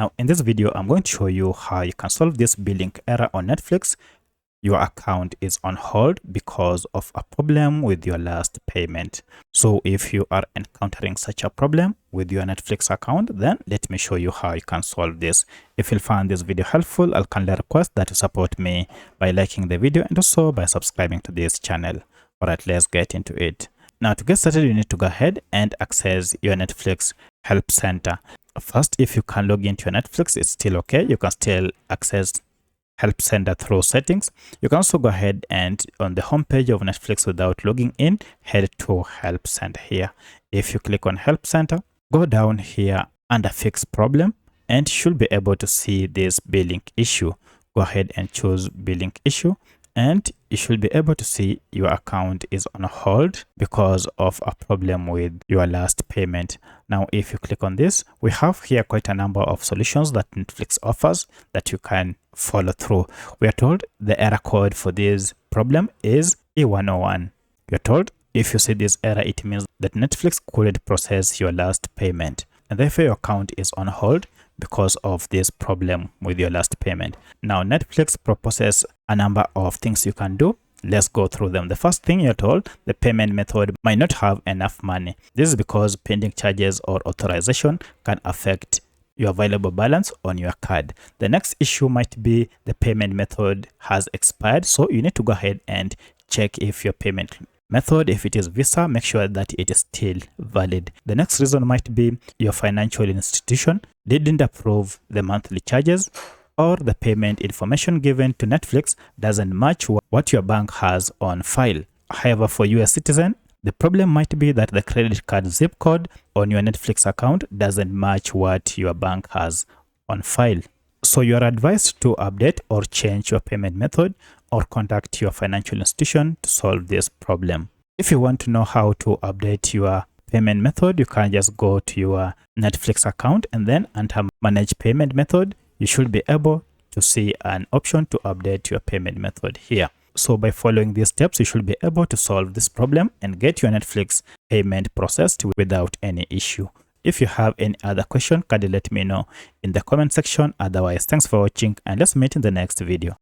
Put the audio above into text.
Now in this video, I'm going to show you how you can solve this billing error on Netflix. Your account is on hold because of a problem with your last payment. So if you are encountering such a problem with your Netflix account, then let me show you how you can solve this. If you find this video helpful, I'll kindly request that you support me by liking the video and also by subscribing to this channel. Alright, let's get into it. Now to get started, you need to go ahead and access your Netflix help center. First, if you can log into your Netflix, it's still okay. You can still access help center through settings. You can also go ahead and on the home page of Netflix without logging in, head to help center here. If you click on help center, go down here under fix problem and you should be able to see this billing issue. Go ahead and choose billing issue and you should be able to see your account is on hold because of a problem with your last payment. Now, if you click on this, we have here quite a number of solutions that Netflix offers that you can follow through. We are told the error code for this problem is E101. You're told if you see this error, it means that Netflix couldn't process your last payment and therefore your account is on hold because of this problem with your last payment. Now, Netflix proposes a number of things you can do. Let's go through them. The first thing, you're told the payment method might not have enough money. This is because pending charges or authorization can affect your available balance on your card. The next issue might be the payment method has expired. So you need to go ahead and check if your payment method, if it is Visa, make sure that it is still valid. The next reason might be your financial institution didn't approve the monthly charges, or the payment information given to Netflix doesn't match what your bank has on file. However, for you as a citizen, the problem might be that the credit card zip code on your Netflix account doesn't match what your bank has on file. So you are advised to update or change your payment method or contact your financial institution to solve this problem. If you want to know how to update your payment method, you can just go to your Netflix account and then under manage payment method, you should be able to see an option to update your payment method here. So by following these steps, you should be able to solve this problem and get your Netflix payment processed without any issue. If you have any other question, kindly let me know in the comment section. Otherwise, thanks for watching and let's meet in the next video.